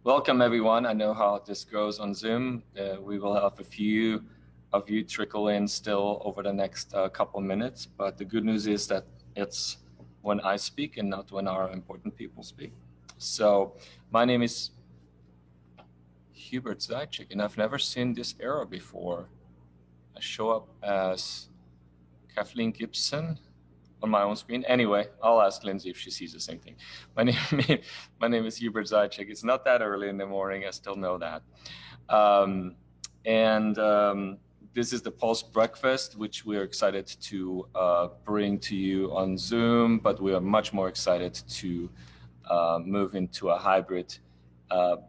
Welcome, everyone. I know how this goes on Zoom. We will have a few of you trickle in still over the next couple minutes, but the good news is that it's when I speak and not when our important people speak. So my name is Hubert Zaitchik, and I've never seen this error before. I show up as Kathleen Gibson on my own screen. Anyway, I'll ask Lindsay if she sees the same thing. My name is Hubert Zaitchik. It's not that early in the morning. I still know that. This is the Pulse Breakfast, which we're excited to bring to you on Zoom, but we are much more excited to move into a hybrid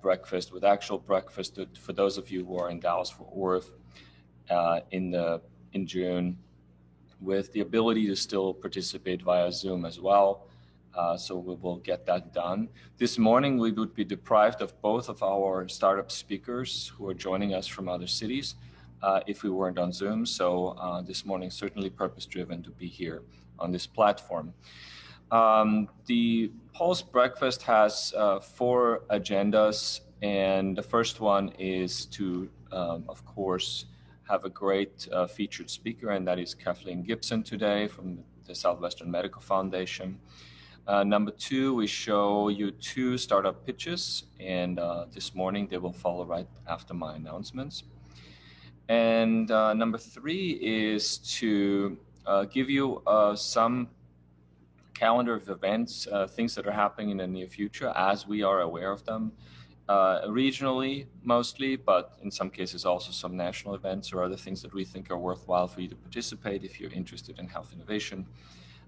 breakfast with actual breakfast for those of you who are in Dallas-Fort Worth in June, with the ability to still participate via Zoom as well. So we will get that done. This morning, we would be deprived of both of our startup speakers who are joining us from other cities if we weren't on Zoom. So this morning, certainly purpose-driven to be here on this platform. The Pulse Breakfast has 4 agendas, and the first one is to, of course, have a great featured speaker, and that is Kathleen Gibson today from the Southwestern Medical Foundation. Number 2, we show you 2 startup pitches, and this morning they will follow right after my announcements. And number 3 is to give you some calendar of events, things that are happening in the near future as we are aware of them. Regionally mostly, but in some cases also some national events or other things that we think are worthwhile for you to participate if you're interested in health innovation.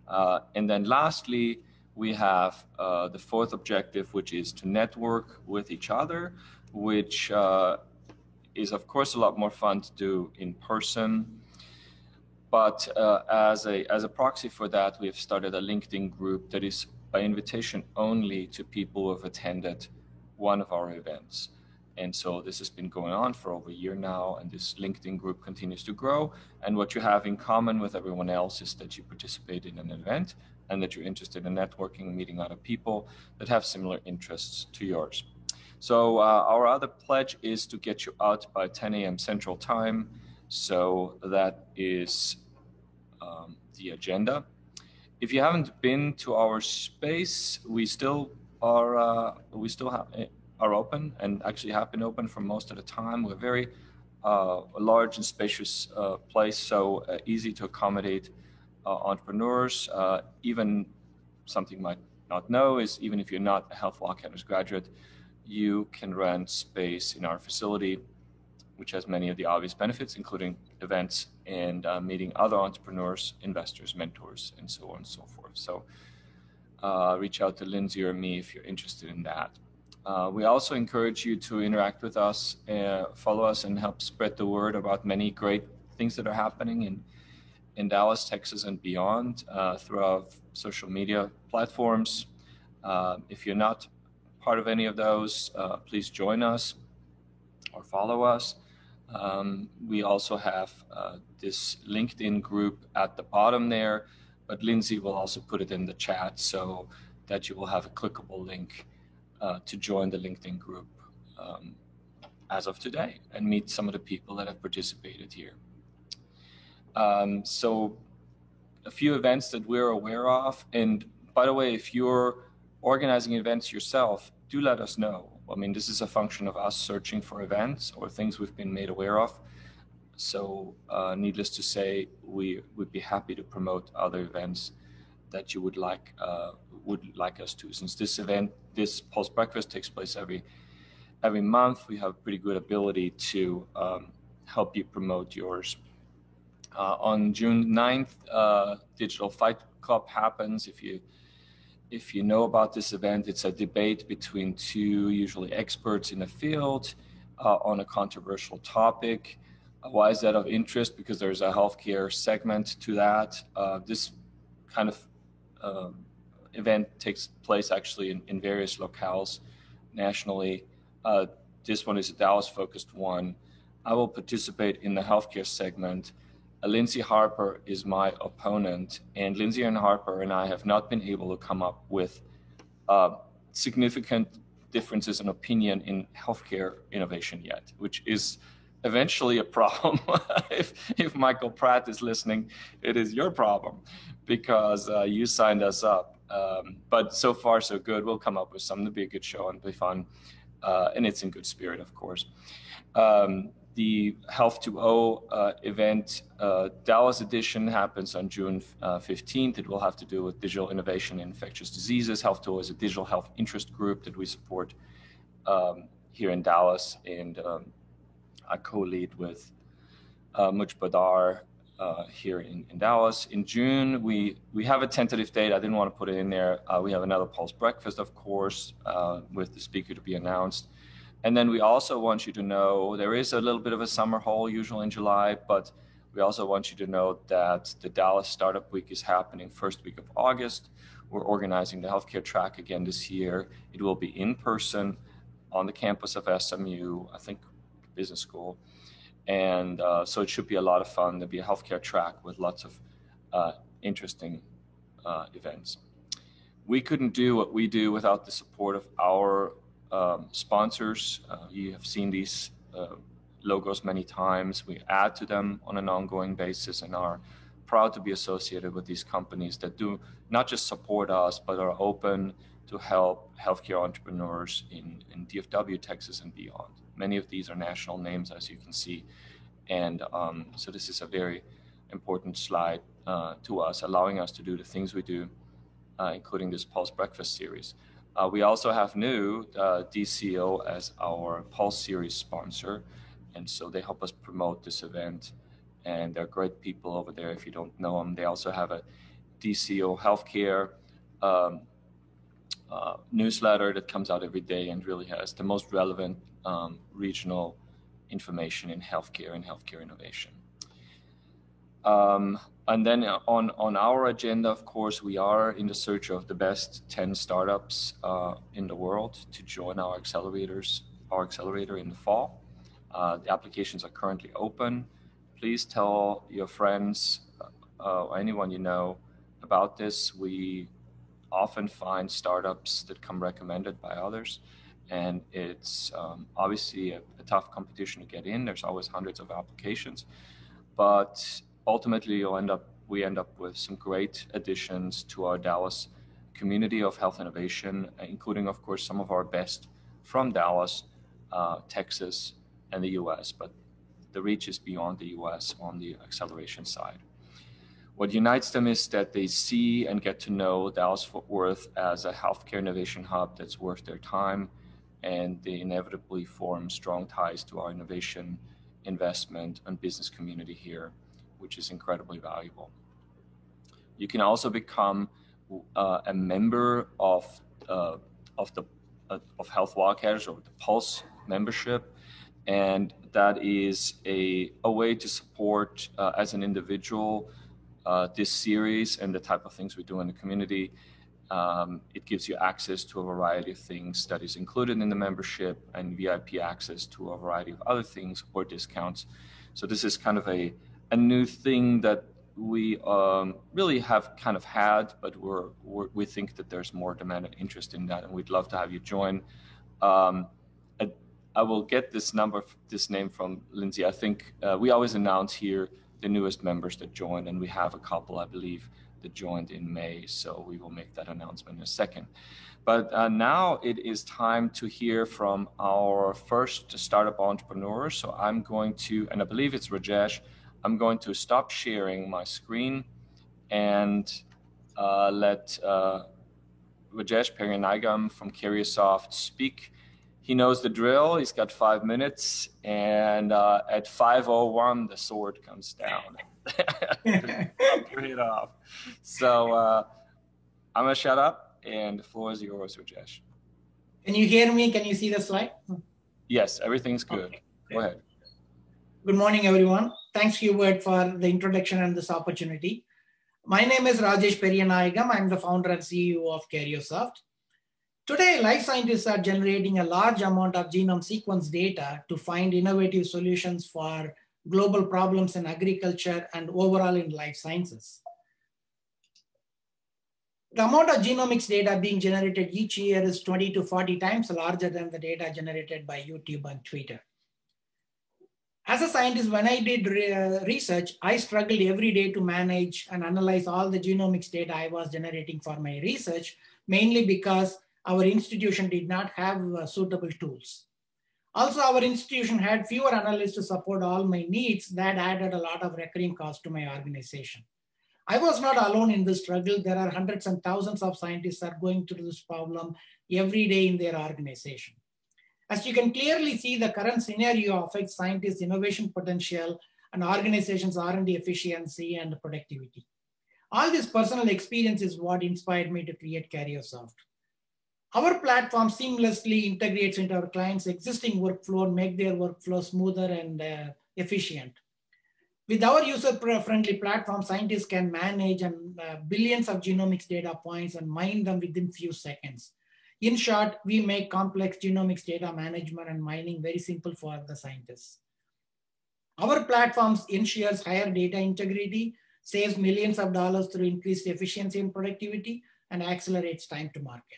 And then lastly, we have the 4th objective, which is to network with each other, which is of course a lot more fun to do in person. But as a proxy for that, we have started a LinkedIn group that is by invitation only to people who have attended one of our events. And so this has been going on for over a year now, and this LinkedIn group continues to grow. And what you have in common with everyone else is that you participate in an event and that you're interested in networking, meeting other people that have similar interests to yours. So our other pledge is to get you out by 10 a.m. Central Time. So that is the agenda. If you haven't been to our space, we still are open, and actually have been open for most of the time. We're very large and spacious place, so easy to accommodate entrepreneurs. Even something you might not know is even if you're not a Health Law Campus graduate, you can rent space in our facility, which has many of the obvious benefits, including events and meeting other entrepreneurs, investors, mentors, and so on and so forth. So reach out to Lindsay or me if you're interested in that. We also encourage you to interact with us, follow us, and help spread the word about many great things that are happening in Dallas, Texas, and beyond through our social media platforms. If you're not part of any of those, please join us or follow us. We also have this LinkedIn group at the bottom there, but Lindsay will also put it in the chat so that you will have a clickable link to join the LinkedIn group as of today and meet some of the people that have participated here. So a few events that we're aware of, and by the way, if you're organizing events yourself, do let us know. I mean, this is a function of us searching for events or things we've been made aware of. So needless to say, we would be happy to promote other events that you would like us to. Since this Pulse Breakfast takes place every month, we have pretty good ability to help you promote yours. On June 9th, Digital Fight Club happens. If you know about this event, it's a debate between 2 usually experts in the field on a controversial topic. Why is that of interest? Because there's a healthcare segment to that. This kind of event takes place actually in various locales nationally. This one is a Dallas-focused one. I will participate in the healthcare segment. Lindsay Harper is my opponent, and Lindsay and Harper and I have not been able to come up with significant differences in opinion in healthcare innovation yet, which is eventually a problem. if Michael Pratt is listening, it is your problem because you signed us up. But so far, so good. We'll come up with something to be a good show and be fun. And it's in good spirit, of course. The Health 2.0 event, Dallas edition, happens on June 15th. It will have to do with digital innovation in infectious diseases. Health 2.0 is a digital health interest group that we support here in Dallas, and I co-lead with Muj Badar here in Dallas. In June, we have a tentative date. I didn't want to put it in there. We have another Pulse Breakfast, of course, with the speaker to be announced. And then we also want you to know there is a little bit of a summer hole usually in July, but we also want you to know that the Dallas Startup Week is happening first week of August. We're organizing the healthcare track again this year. It will be in person on the campus of SMU, I think business school. And so it should be a lot of fun. There'll be a healthcare track with lots of interesting events. We couldn't do what we do without the support of our sponsors. You have seen these logos many times. We add to them on an ongoing basis and are proud to be associated with these companies that do not just support us, but are open to help healthcare entrepreneurs in DFW, Texas, and beyond. Many of these are national names, as you can see. And so this is a very important slide to us, allowing us to do the things we do, including this Pulse Breakfast series. We also have new DCO as our Pulse series sponsor. And so they help us promote this event. And they're great people over there if you don't know them. They also have a DCO healthcare newsletter that comes out every day and really has the most relevant regional information in healthcare and healthcare innovation. And then on our agenda, of course, we are in the search of the best 10 startups in the world to join our accelerator in the fall. The applications are currently open. Please tell your friends or anyone you know about this. We often find startups that come recommended by others, and it's obviously a tough competition to get in. There's always hundreds of applications, but ultimately we end up with some great additions to our Dallas community of health innovation, including, of course, some of our best from Dallas, Texas, and the US, but the reach is beyond the US on the acceleration side. What unites them is that they see and get to know Dallas-Fort Worth as a healthcare innovation hub that's worth their time, and they inevitably form strong ties to our innovation, investment, and business community here, which is incredibly valuable. You can also become a member of Health Wildcatters, or the Pulse membership, and that is a way to support as an individual this series and the type of things we do in the community. It gives you access to a variety of things that is included in the membership, and VIP access to a variety of other things or discounts. So this is kind of a new thing that we really have kind of had, but we think that there's more demand and interest in that, and we'd love to have you join. I will get this name from Lindsay. I think we always announce here the newest members that joined, and we have a couple, I believe, that joined in May, so we will make that announcement in a second. But now it is time to hear from our first startup entrepreneur. So I'm going to, and I believe it's Rajesh, I'm going to stop sharing my screen and let Rajesh Perianigam from Carriosoft speak. He knows the drill. He's got 5 minutes, and at 5:01, the sword comes down. It off. So I'm gonna shut up, and the floor is yours, Rajesh. Can you hear me? Can you see the slide? Yes, everything's good. Okay. Go ahead. Good morning, everyone. Thanks, Hubert, for the introduction and this opportunity. My name is Rajesh Perianigam. I'm the founder and CEO of Carriosoft. Today, life scientists are generating a large amount of genome sequence data to find innovative solutions for global problems in agriculture and overall in life sciences. The amount of genomics data being generated each year is 20 to 40 times larger than the data generated by YouTube and Twitter. As a scientist, when I did research, I struggled every day to manage and analyze all the genomics data I was generating for my research, mainly because our institution did not have suitable tools. Also, our institution had fewer analysts to support all my needs. That added a lot of recurring costs to my organization. I was not alone in this struggle. There are hundreds and thousands of scientists are going through this problem every day in their organization. As you can clearly see, the current scenario affects scientists' innovation potential and organizations' R&D efficiency and productivity. All this personal experience is what inspired me to create CarrierSoft. Our platform seamlessly integrates into our clients' existing workflow and make their workflow smoother and efficient. With our user-friendly platform, scientists can manage billions of genomics data points and mine them within few seconds. In short, we make complex genomics data management and mining very simple for the scientists. Our platforms ensures higher data integrity, saves millions of dollars through increased efficiency and productivity, and accelerates time to market.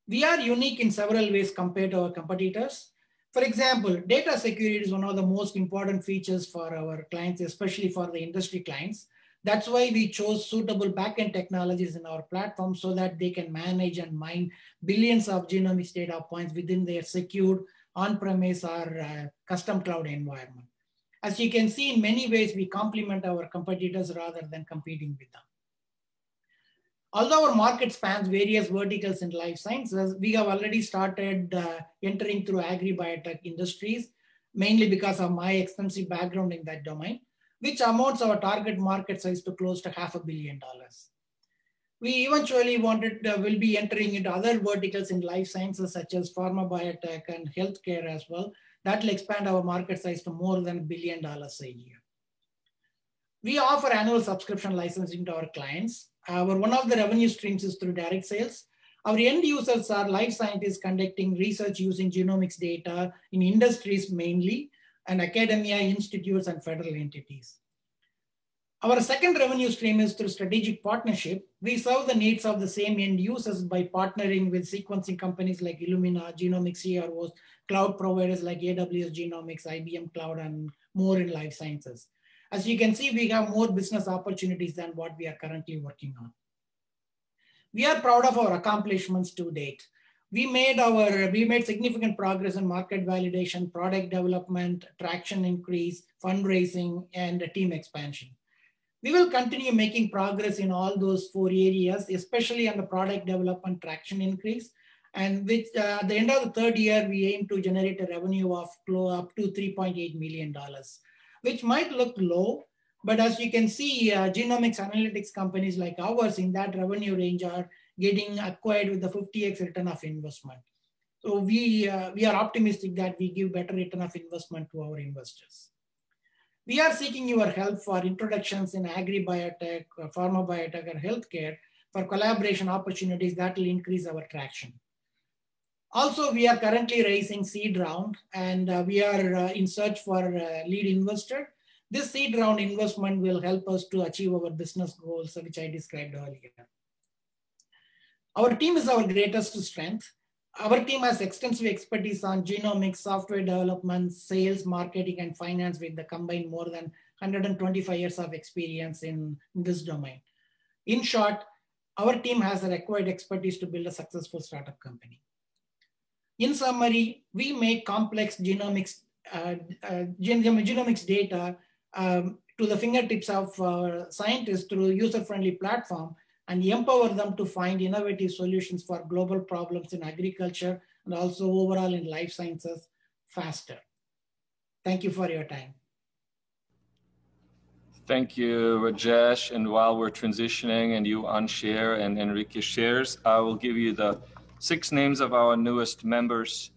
We are unique in several ways compared to our competitors. For example, data security is one of the most important features for our clients, especially for the industry clients. That's why we chose suitable backend technologies in our platform so that they can manage and mine billions of genomics data points within their secured on-premise or custom cloud environment. As you can see, in many ways, we complement our competitors rather than competing with them. Although our market spans various verticals in life sciences, we have already started entering through agri-biotech industries, mainly because of my extensive background in that domain, which amounts our target market size to close to $500 million. We eventually will be entering into other verticals in life sciences, such as pharma, biotech, and healthcare as well. That will expand our market size to more than $1 billion a year. We offer annual subscription licensing to our clients. One of the revenue streams is through direct sales. Our end users are life scientists conducting research using genomics data in industries mainly, and academia, institutes, and federal entities. Our second revenue stream is through strategic partnership. We serve the needs of the same end users by partnering with sequencing companies like Illumina, genomics CROs, cloud providers like AWS Genomics, IBM Cloud, and more in life sciences. As you can see, we have more business opportunities than what we are currently working on. We are proud of our accomplishments to date. We made significant progress in market validation, product development, traction increase, fundraising, and team expansion. We will continue making progress in all those 4 areas, especially on the product development traction increase. And with at the end of the 3rd year, we aim to generate a revenue of up to $3.8 million, which might look low, but as you can see, genomics analytics companies like ours in that revenue range are getting acquired with the 50x return of investment. So we are optimistic that we give better return of investment to our investors. We are seeking your help for introductions in agri-biotech, pharma biotech, or healthcare for collaboration opportunities that will increase our traction. Also, we are currently raising seed round, and we are in search for a lead investor. This seed round investment will help us to achieve our business goals, which I described earlier. Our team is our greatest strength. Our team has extensive expertise on genomics, software development, sales, marketing, and finance with the combined more than 125 years of experience in this domain. In short, our team has the required expertise to build a successful startup company. In summary, we make complex genomics data to the fingertips of scientists through user-friendly platform and empower them to find innovative solutions for global problems in agriculture and also overall in life sciences faster. Thank you for your time. Thank you, Rajesh. And while we're transitioning and you unshare and Enrique shares, I will give you the 6 names of our newest members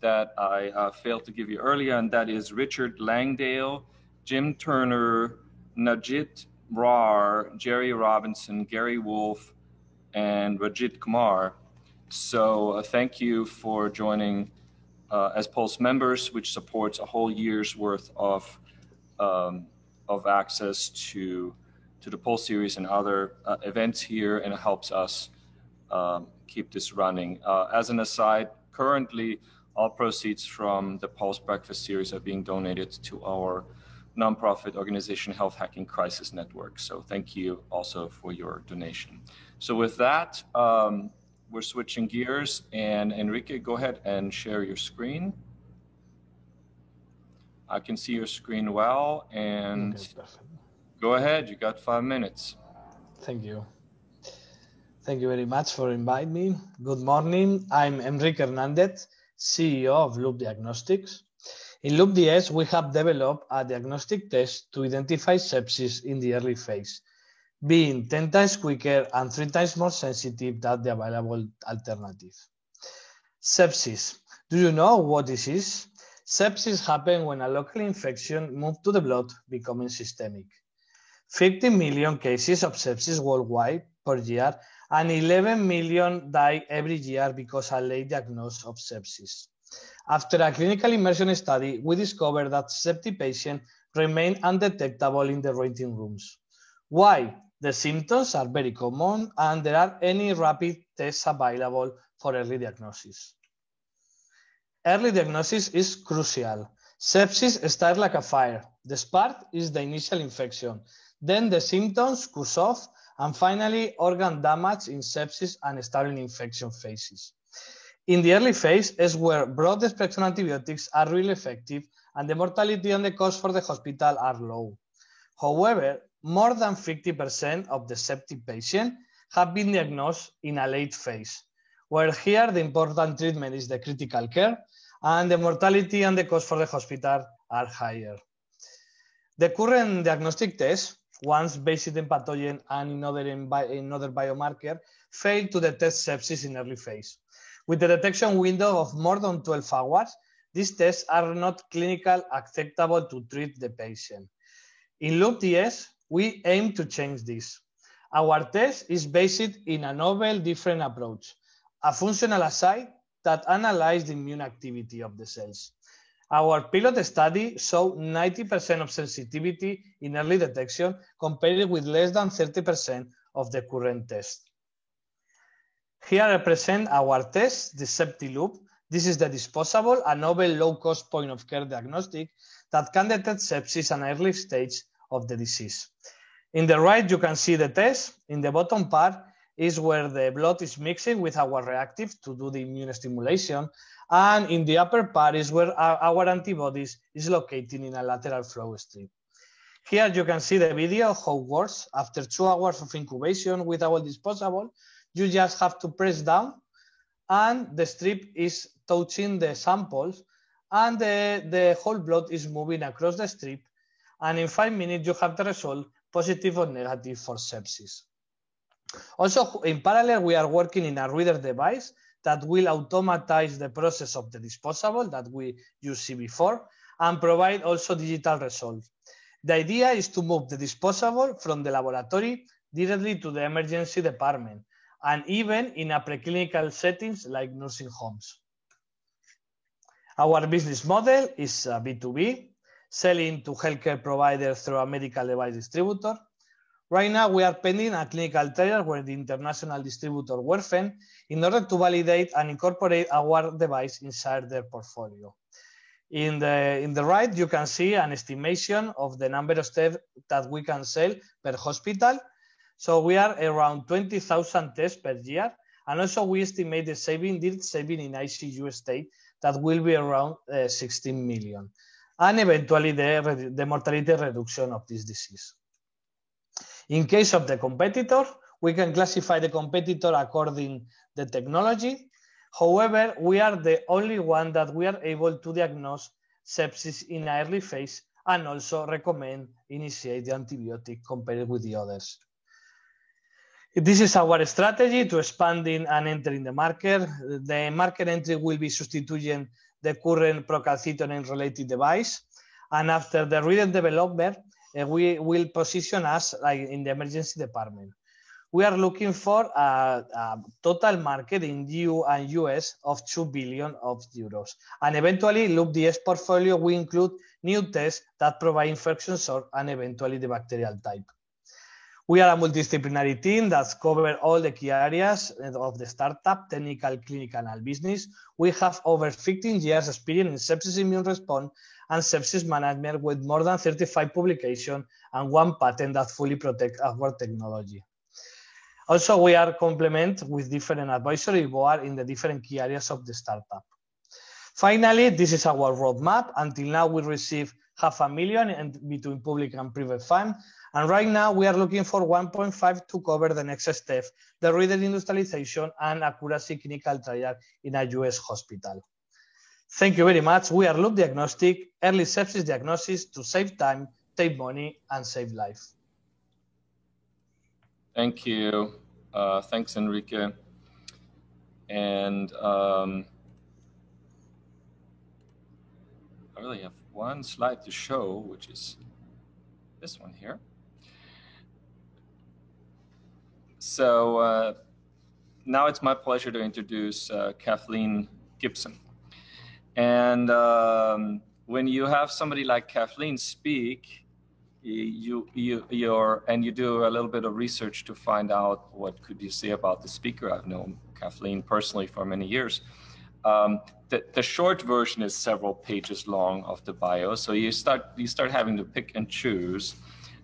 that I failed to give you earlier, and that is Richard Langdale, Jim Turner, Najit Brar, Jerry Robinson, Gary Wolf, and Rajit Kumar. So thank you for joining as Pulse members, which supports a whole year's worth of access to to the Pulse series and other events here, and it helps us keep this running. As an aside, currently all proceeds from the Pulse Breakfast series are being donated to our nonprofit organization, Health Hacking Crisis Network. So thank you also for your donation. So with that, we're switching gears, and Enrique, go ahead and share your screen. I can see your screen well, and Okay, perfect. Go ahead, you got 5 minutes. Thank you. Thank you very much for inviting me. Good morning, I'm Enrique Hernandez, CEO of Loop Diagnostics. In Loop DS, we have developed a diagnostic test to identify sepsis in the early phase, being 10 times quicker and 3 times more sensitive than the available alternative. Sepsis. Do you know what this is? Sepsis happens when a local infection moves to the blood, becoming systemic. 50 million cases of sepsis worldwide per year, and 11 million die every year because of a late diagnosis of sepsis. After a clinical immersion study, we discovered that septic patients remain undetectable in the waiting rooms. Why? The symptoms are very common, and there are any rapid tests available for early diagnosis. Early diagnosis is crucial. Sepsis starts like a fire. The spark is the initial infection. Then the symptoms cool off, and finally organ damage in sepsis and stable infection phases. In the early phase is where broad-spectrum antibiotics are really effective, and the mortality and the cost for the hospital are low. However, more than 50% of the septic patients have been diagnosed in a late phase, where here the important treatment is the critical care, and the mortality and the cost for the hospital are higher. The current diagnostic tests, once based in pathogen and in other biomarker, fail to detect sepsis in early phase. With the detection window of more than 12 hours, these tests are not clinically acceptable to treat the patient. In Loop DS, we aim to change this. Our test is based in a novel, different approach, a functional assay that analyzes the immune activity of the cells. Our pilot study showed 90% of sensitivity in early detection compared with less than 30% of the current test. Here I present our test, the SeptiLoop. This is the disposable and novel low-cost point-of-care diagnostic that can detect sepsis at an early stage of the disease. In the right, you can see the test. In the bottom part is where the blood is mixing with our reactive to do the immune stimulation. And in the upper part is where our antibodies is located in a lateral flow strip. Here you can see the video of how it works. After 2 hours of incubation with our disposable, you just have to press down and the strip is touching the samples, and the whole blood is moving across the strip. And in 5 minutes, you have the result, positive or negative for sepsis. Also, in parallel, we are working in a reader device that will automatize the process of the disposable that you see before and provide also digital results. The idea is to move the disposable from the laboratory directly to the emergency department, and even in a preclinical settings like nursing homes. Our business model is B2B, selling to healthcare providers through a medical device distributor. Right now, we are pending a clinical trial where the international distributor Werfen in order to validate and incorporate our device inside their portfolio. In the right, you can see an estimation of the number of tests that we can sell per hospital. So we are around 20,000 tests per year. And also we estimate the direct saving in ICU stay that will be around 16 million. And eventually the mortality reduction of this disease. In case of the competitor, we can classify the competitor according to the technology. However, we are the only one that we are able to diagnose sepsis in an early phase and also recommend initiate the antibiotic compared with the others. This is our strategy to expanding and entering the market. The market entry will be substituting the current procalcitonin related device. And after the reader development, we will position us in the emergency department. We are looking for a total market in EU and US of 2 billion euros. And eventually, Loop DS portfolio will include new tests that provide infection sort and eventually the bacterial type. We are a multidisciplinary team that covers all the key areas of the startup, technical, clinical, and business. We have over 15 years experience in sepsis immune response and sepsis management with more than 35 publications and 1 patent that fully protects our technology. Also, we are complement with different advisory board in the different key areas of the startup. Finally, this is our roadmap. Until now, we received $500,000 between public and private fund. And right now, we are looking for 1.5 to cover the next step, the reader industrialization and accuracy clinical trial in a US hospital. Thank you very much. We are Loop Diagnostic, early sepsis diagnosis to save time, save money, and save life. Thank you. Thanks, Enrique. And I really have one slide to show, which is this one here. So now it's my pleasure to introduce Kathleen Gibson. And when you have somebody like Kathleen speak, you do a little bit of research to find out what could you say about the speaker. I've known Kathleen personally for many years. The short version is several pages long of the bio, so you start having to pick and choose.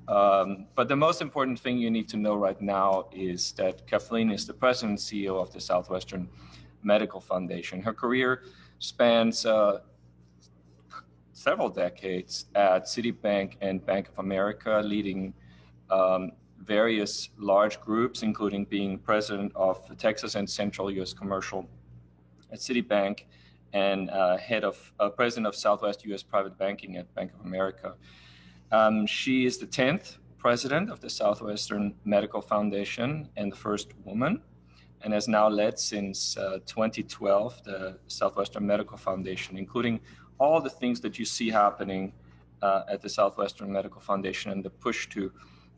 But the most important thing you need to know right now is that Kathleen is the president and CEO of the Southwestern Medical Foundation. Her career spans several decades at Citibank and Bank of America, leading various large groups, including being president of the Texas and Central U.S. Commercial at Citibank and president of Southwest U.S. Private Banking at Bank of America. She is the 10th president of the Southwestern Medical Foundation and the first woman, and has now led since 2012 the Southwestern Medical Foundation, including all the things that you see happening at the Southwestern Medical Foundation and the push to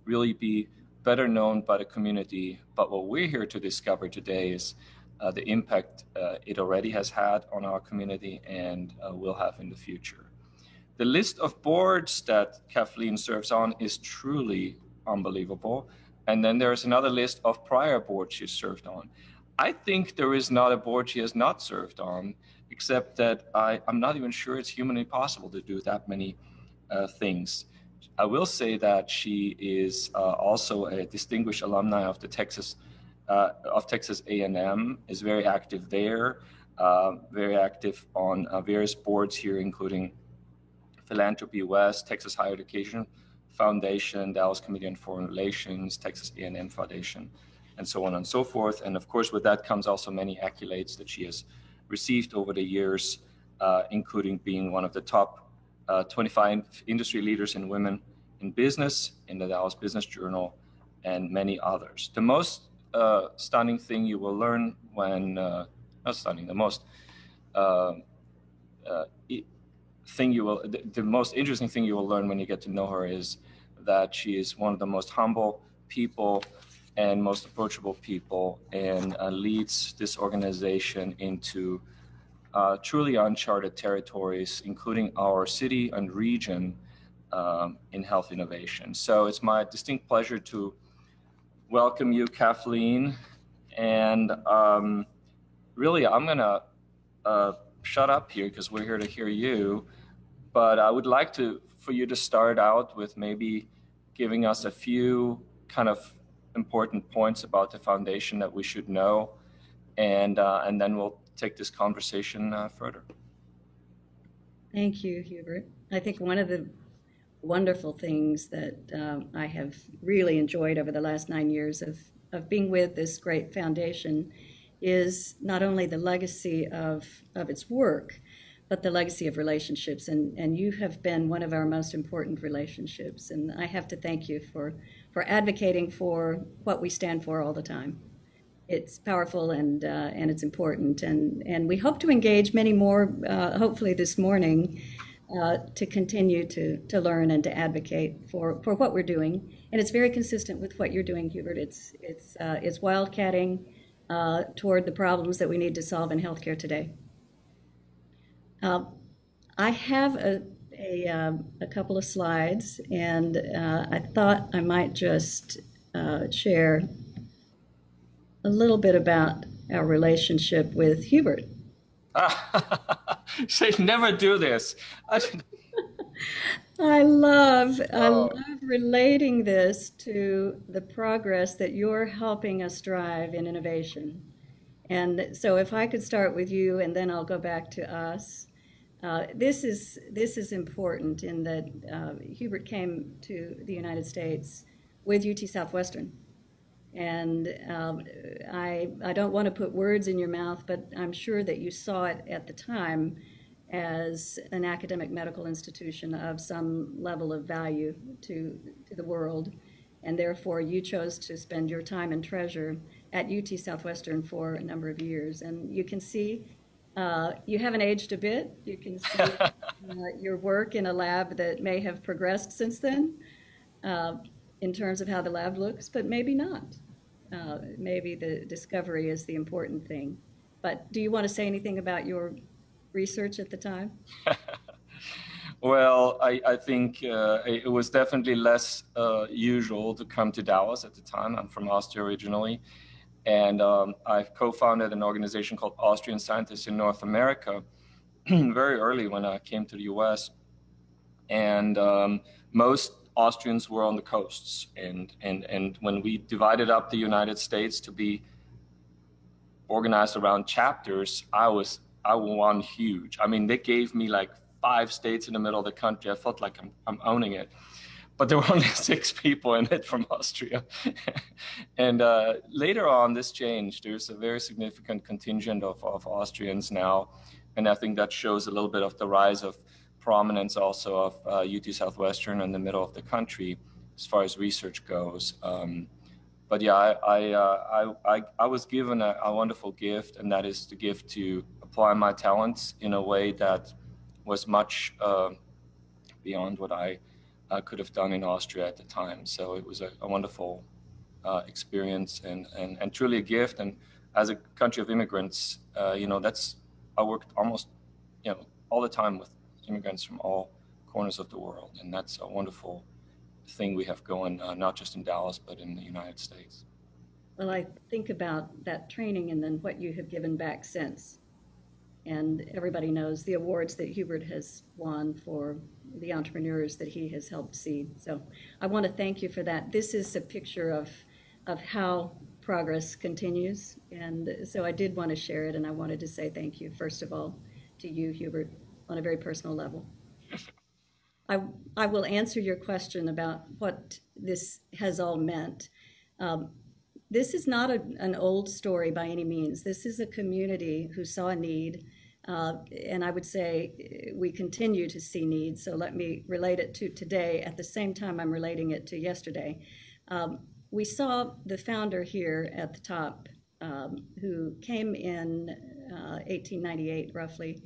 really be better known by the community. But what we're here to discover today is the impact it already has had on our community and will have in the future. The list of boards that Kathleen serves on is truly unbelievable. And then there's another list of prior boards she's served on. I think there is not a board she has not served on, except that I'm not even sure it's humanly possible to do that many things. I will say that she is also a distinguished alumni of the Texas A&M, is very active there, very active on various boards here, including Philanthropy West, Texas Higher Education Foundation, Dallas Committee on Foreign Relations, Texas A&M Foundation, and so on and so forth. And of course, with that comes also many accolades that she has received over the years, including being one of the top 25 industry leaders in women in business in the Dallas Business Journal, and many others. The most stunning thing you will learn when, not stunning, the most the most interesting thing you will learn when you get to know her is that she is one of the most humble people and most approachable people, and leads this organization into truly uncharted territories, including our city and region in health innovation. So it's my distinct pleasure to welcome you, Kathleen. And really, I'm gonna shut up here because we're here to hear you. But I would like for you to start out with maybe giving us a few kind of important points about the foundation that we should know, and then we'll take this conversation further. Thank you, Hubert. I think one of the wonderful things that I have really enjoyed over the last 9 years of being with this great foundation is not only the legacy of its work, but the legacy of relationships. And you have been one of our most important relationships. And I have to thank you for advocating for what we stand for all the time. It's powerful and it's important. And we hope to engage many more, hopefully this morning, to continue to learn and to advocate for what we're doing. And it's very consistent with what you're doing, Hubert. It's wildcatting toward the problems that we need to solve in healthcare today. I have a couple of slides, and I thought I might just share a little bit about our relationship with Hubert. Say never do this. I love relating this to the progress that you're helping us drive in innovation. And so if I could start with you and then I'll go back to us. This is important in that Hubert came to the United States with UT Southwestern. And I don't want to put words in your mouth, but I'm sure that you saw it at the time as an academic medical institution of some level of value to the world. And therefore, you chose to spend your time and treasure at UT Southwestern for a number of years. And you can see you haven't aged a bit. You can see your work in a lab that may have progressed since then in terms of how the lab looks, but maybe not. Maybe the discovery is the important thing. But do you want to say anything about your research at the time? Well, I think it was definitely less usual to come to Dallas at the time. I'm from Austria originally. And I co-founded an organization called Austrian Scientists in North America very early when I came to the US. And most Austrians were on the coasts. And when we divided up the United States to be organized around chapters, I won huge. I mean, they gave me like 5 states in the middle of the country. I felt like I'm owning it. But there were only 6 people in it from Austria. And later on, this changed. There's a very significant contingent of Austrians now. And I think that shows a little bit of the rise of prominence also of UT Southwestern in the middle of the country as far as research goes. But yeah, I was given a wonderful gift, and that is the gift to apply my talents in a way that was much beyond what I could have done in Austria at the time. So it was a wonderful experience and truly a gift. And as a country of immigrants, I worked almost, all the time with immigrants from all corners of the world. And that's a wonderful thing we have going, not just in Dallas, but in the United States. Well, I think about that training and then what you have given back since. And everybody knows the awards that Hubert has won for the entrepreneurs that he has helped seed. So I want to thank you for that. This is a picture of how progress continues. And so I did want to share it, and I wanted to say thank you, first of all, to you, Hubert, on a very personal level. I will answer your question about what this has all meant. This is not an old story by any means. This is a community who saw a need, and I would say we continue to see needs. So let me relate it to today. At the same time, I'm relating it to yesterday. We saw the founder here at the top, who came in 1898, roughly,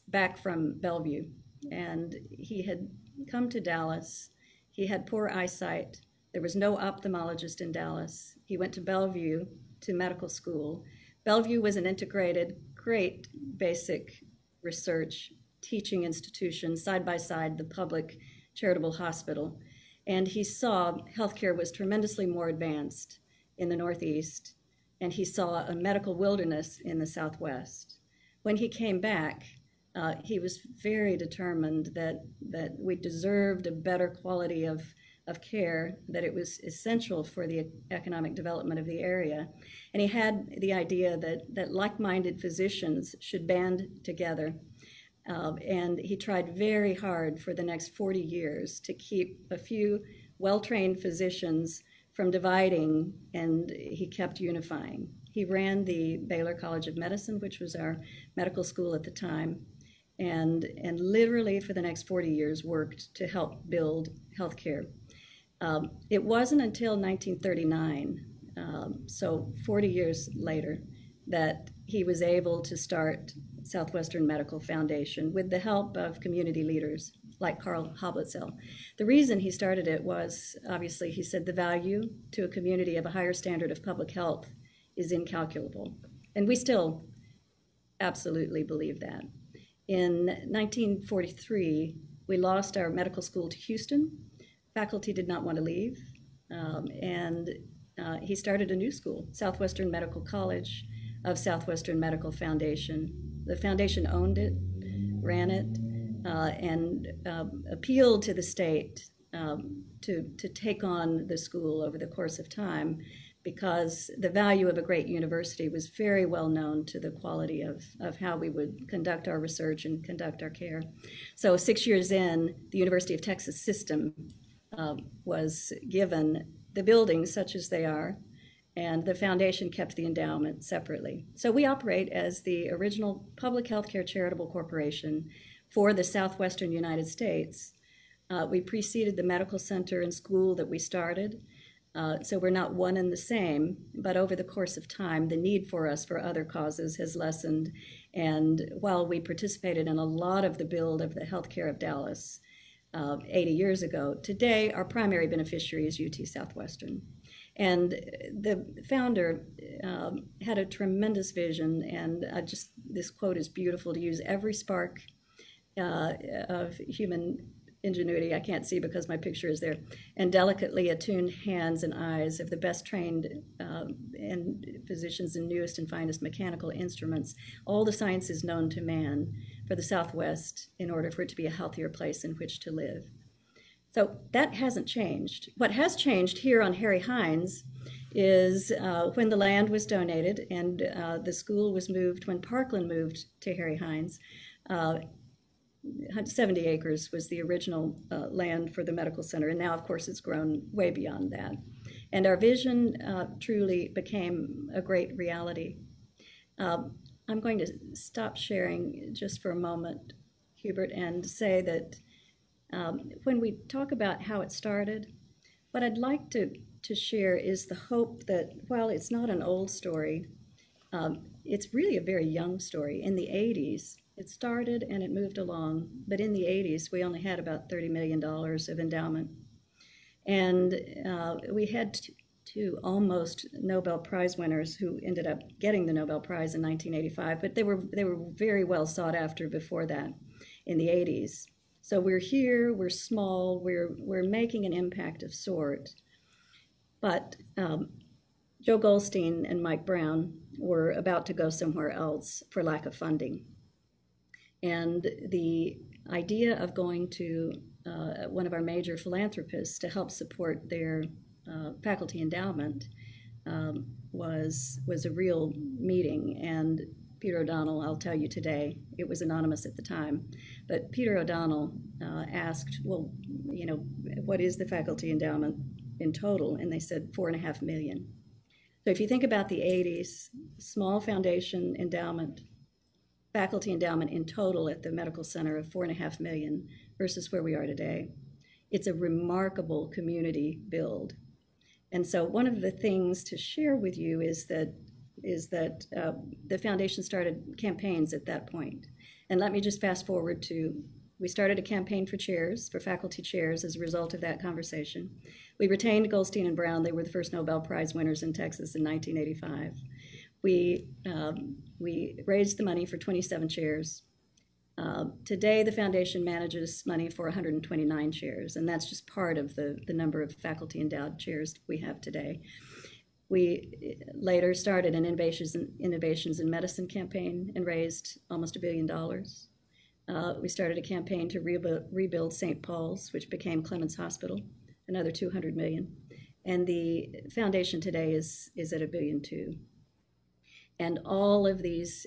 back from Bellevue. And he had come to Dallas. He had poor eyesight. There was no ophthalmologist in Dallas. He went to Bellevue to medical school. Bellevue was an integrated, great basic research teaching institution, side by side, the public charitable hospital. And he saw healthcare was tremendously more advanced in the Northeast, and he saw a medical wilderness in the Southwest. When he came back, he was very determined that we deserved a better quality of care, that it was essential for the economic development of the area. And he had the idea that like-minded physicians should band together. And he tried very hard for the next 40 years to keep a few well-trained physicians from dividing, and he kept unifying. He ran the Baylor College of Medicine, which was our medical school at the time, and literally for the next 40 years worked to help build healthcare. It wasn't until 1939, so 40 years later, that he was able to start Southwestern Medical Foundation with the help of community leaders like Karl Hablitzel. The reason he started it was, obviously, he said the value to a community of a higher standard of public health is incalculable. And we still absolutely believe that. In 1943, we lost our medical school to Houston. Faculty did not want to leave. and he started a new school, Southwestern Medical College of Southwestern Medical Foundation. The foundation owned it, ran it, and appealed to the state to take on the school over the course of time, because the value of a great university was very well known to the quality of how we would conduct our research and conduct our care. So 6 years in, the University of Texas system was given the buildings such as they are, and the foundation kept the endowment separately. So we operate as the original public healthcare charitable corporation for the Southwestern United States. We preceded the medical center and school that we started. So we're not one and the same, but over the course of time, the need for us for other causes has lessened. And while we participated in a lot of the build of the healthcare of Dallas 80 years ago, today our primary beneficiary is UT Southwestern. And the founder had a tremendous vision, and this quote is beautiful: to use every spark of human ingenuity, I can't see because my picture is there, and delicately attuned hands and eyes of the best trained and physicians and newest and finest mechanical instruments, all the sciences known to man for the Southwest in order for it to be a healthier place in which to live. So that hasn't changed. What has changed here on Harry Hines is when the land was donated and the school was moved, when Parkland moved to Harry Hines, 70 acres was the original land for the medical center, and now, of course, it's grown way beyond that. And our vision truly became a great reality. I'm going to stop sharing just for a moment, Hubert, and say that when we talk about how it started, what I'd like to share is the hope that while it's not an old story, it's really a very young story. In the 80s, it started and it moved along, but in the 80s, we only had about $30 million of endowment. And we had two almost Nobel Prize winners who ended up getting the Nobel Prize in 1985, but they were very well sought after before that in the 80s. So we're here, we're small, we're making an impact of sort. But Joe Goldstein and Mike Brown were about to go somewhere else for lack of funding. And the idea of going to one of our major philanthropists to help support their faculty endowment was a real meeting. And Peter O'Donnell, I'll tell you today, it was anonymous at the time, but Peter O'Donnell asked, well, you know, what is the faculty endowment in total? And they said $4.5 million. So if you think about the 80s, small foundation endowment, faculty endowment in total at the medical center of $4.5 million versus where we are today, it's a remarkable community build. And so one of the things to share with you is that the foundation started campaigns at that point. And let me just fast forward to, we started a campaign for chairs, for faculty chairs as a result of that conversation. We retained Goldstein and Brown. They were the first Nobel Prize winners in Texas in 1985. We raised the money for 27 chairs. Today, the foundation manages money for 129 chairs, and that's just part of the number of faculty endowed chairs we have today. We later started an Innovations in Medicine campaign and raised almost $1 billion. We started a campaign to rebuild St. Paul's, which became Clements Hospital, another $200 million. And the foundation today is at $1.2 billion. And all of these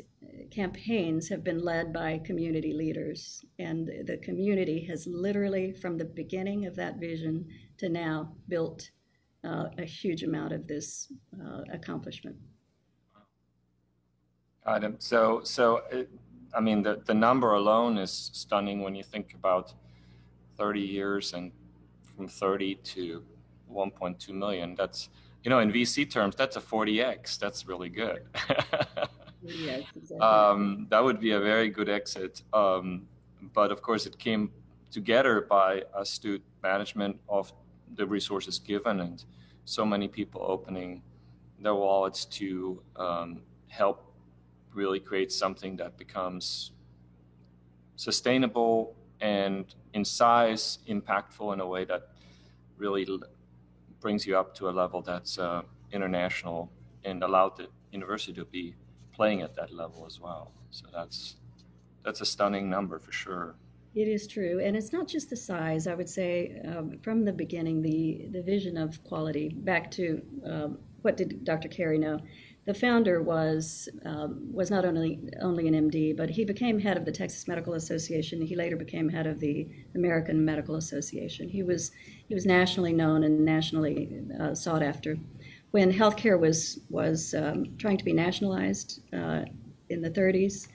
campaigns have been led by community leaders. And the community has literally, from the beginning of that vision to now, built a huge amount of this accomplishment. I mean, the number alone is stunning when you think about 30 years and from 30 to 1.2 million. That's, you know, in VC terms, that's a 40x. That's really good. Yes, exactly. That would be a very good exit. But of course, it came together by astute management of the resources given and so many people opening their wallets to help really create something that becomes sustainable and in size impactful in a way that really brings you up to a level that's international and allowed the university to be playing at that level as well. So that's a stunning number for sure. It is true. And it's not just the size. I would say from the beginning, the vision of quality, back to what did Dr. Carey know? The founder was not only an MD, but he became head of the Texas Medical Association. He later became head of the American Medical Association. He was nationally known and nationally sought after. When healthcare was trying to be nationalized in the 30s,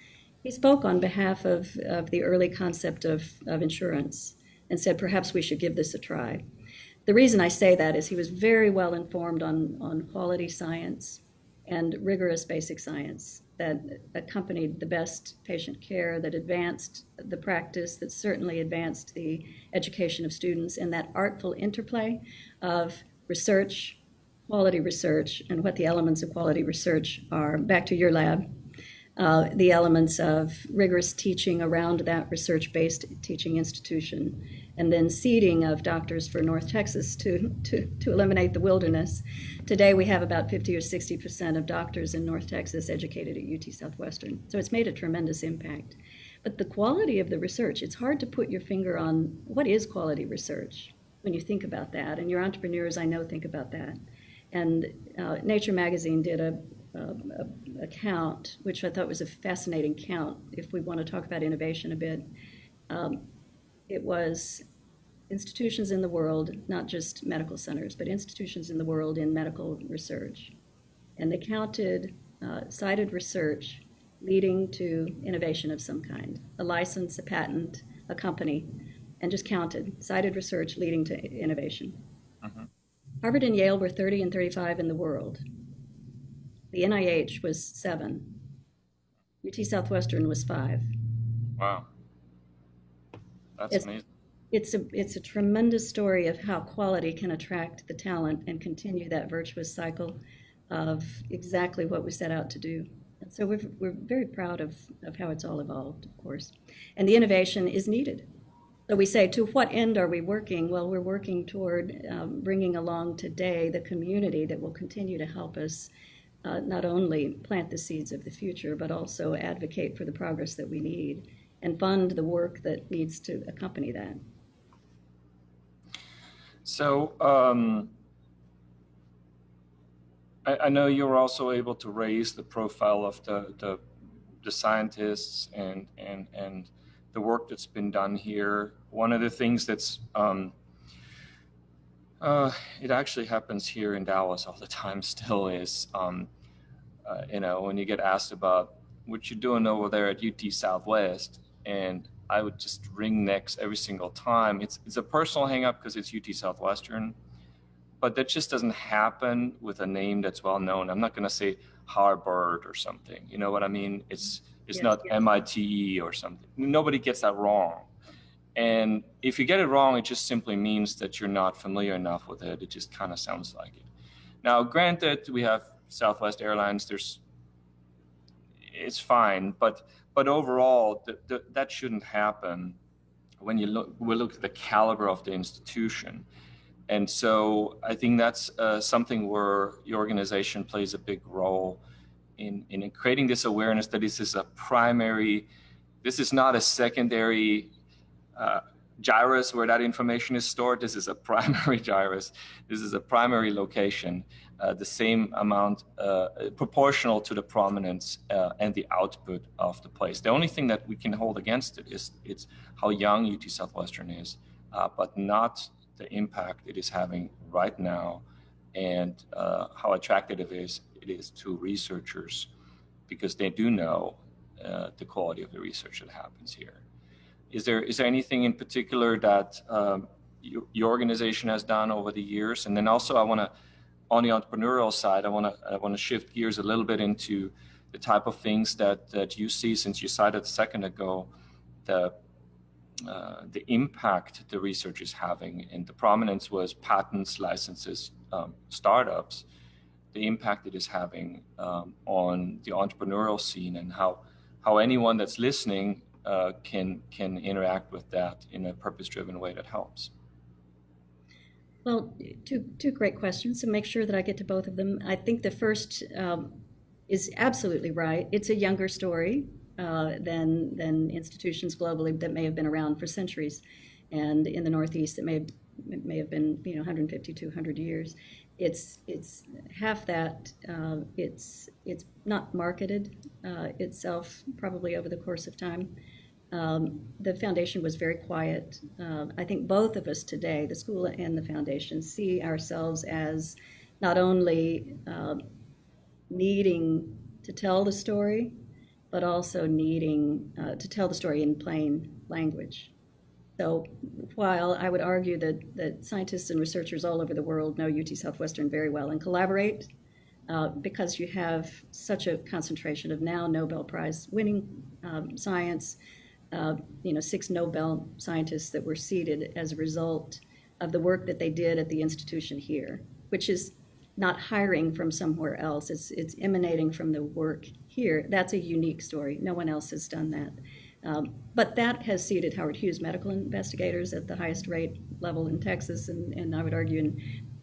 he spoke on behalf of the early concept of insurance and said, perhaps we should give this a try. The reason I say that is he was very well informed on quality science and rigorous basic science that accompanied the best patient care, that advanced the practice, that certainly advanced the education of students, and that artful interplay of research, quality research, and what the elements of quality research are. Back to your lab. The elements of rigorous teaching around that research-based teaching institution, and then seeding of doctors for North Texas to eliminate the wilderness. Today we have about 50 or 60% of doctors in North Texas educated at UT Southwestern. So it's made a tremendous impact. But the quality of the research, it's hard to put your finger on what is quality research when you think about that. And your entrepreneurs, I know, think about that. And Nature Magazine did a count, which I thought was a fascinating count, if we want to talk about innovation a bit. It was institutions in the world, not just medical centers, but institutions in the world in medical research. And they counted cited research leading to innovation of some kind, a license, a patent, a company, and just counted cited research leading to innovation. Uh-huh. Harvard and Yale were 30 and 35 in the world. The NIH was 7. UT Southwestern was 5. Wow. That's amazing. It's a tremendous story of how quality can attract the talent and continue that virtuous cycle of exactly what we set out to do. And so we're very proud of how it's all evolved, of course. And the innovation is needed. So we say, to what end are we working? Well, we're working toward bringing along today the community that will continue to help us not only plant the seeds of the future, but also advocate for the progress that we need and fund the work that needs to accompany that. So I know you're also able to raise the profile of the scientists and the work that's been done here. One of the things that's it actually happens here in Dallas all the time still is, when you get asked about what you're doing over there at UT Southwest, and I would just wring necks every single time. It's a personal hang up because it's UT Southwestern, but that just doesn't happen with a name that's well known. I'm not going to say Harvard or something. You know what I mean? It's not MIT or something. Nobody gets that wrong. And if you get it wrong, it just simply means that you're not familiar enough with it. It just kind of sounds like it. Now, granted, we have Southwest Airlines. It's fine, but overall, that shouldn't happen when we look at the caliber of the institution. And so I think that's something where your organization plays a big role in creating this awareness that this is not a secondary gyrus where that information is stored. This is a primary gyrus. This is a primary location, the same amount, proportional to the prominence and the output of the place. The only thing that we can hold against it is it's how young UT Southwestern is, but not the impact it is having right now and how attractive it is to researchers, because they do know the quality of the research that happens here. Is there anything in particular that your organization has done over the years? And then also on the entrepreneurial side, I want to shift gears a little bit into the type of things that you see, since you cited a second ago, the impact the research is having, and the prominence was patents, licenses, startups, the impact it is having on the entrepreneurial scene, and how anyone that's listening can interact with that in a purpose-driven way that helps. Well, two great questions, so make sure that I get to both of them. I think the first is absolutely right. It's a younger story than institutions globally that may have been around for centuries, and in the Northeast that may have been 150, 200 years. It's half that. It's not marketed itself probably over the course of time. The foundation was very quiet. I think both of us today, the school and the foundation, see ourselves as not only needing to tell the story, but also needing to tell the story in plain language. So while I would argue that scientists and researchers all over the world know UT Southwestern very well and collaborate, because you have such a concentration of now Nobel Prize winning science, 6 Nobel scientists that were seated as a result of the work that they did at the institution here, which is not hiring from somewhere else. It's emanating from the work here. That's a unique story. No one else has done that. But that has seated Howard Hughes medical investigators at the highest rate level in Texas, and I would argue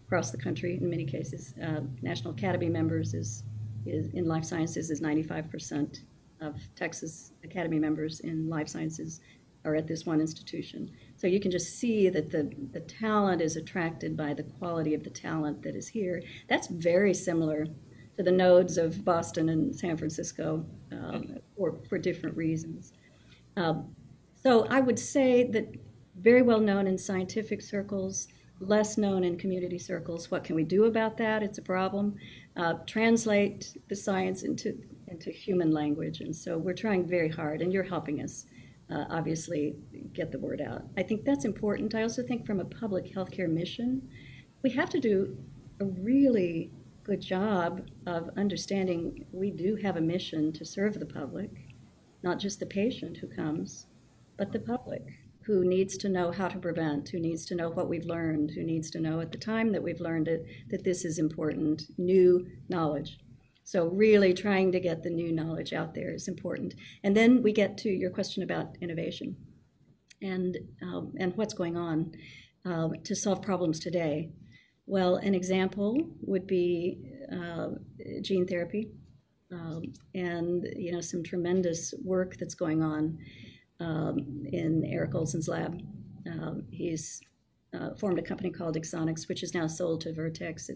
across the country in many cases. National Academy members is in life sciences is 95% of Texas Academy members in life sciences are at this one institution. So you can just see that the talent is attracted by the quality of the talent that is here. That's very similar to the nodes of Boston and San Francisco for different reasons. So I would say that very well known in scientific circles, less known in community circles. What can we do about that? It's a problem. Translate the science into human language. And so we're trying very hard, and you're helping us, obviously, get the word out. I think that's important. I also think from a public healthcare mission, we have to do a really good job of understanding we do have a mission to serve the public, not just the patient who comes, but the public who needs to know how to prevent, who needs to know what we've learned, who needs to know at the time that we've learned it, that this is important, new knowledge. So really trying to get the new knowledge out there is important. And then we get to your question about innovation and what's going on to solve problems today. Well, an example would be gene therapy and some tremendous work that's going on in Eric Olson's lab. He's formed a company called Exonics, which is now sold to Vertex.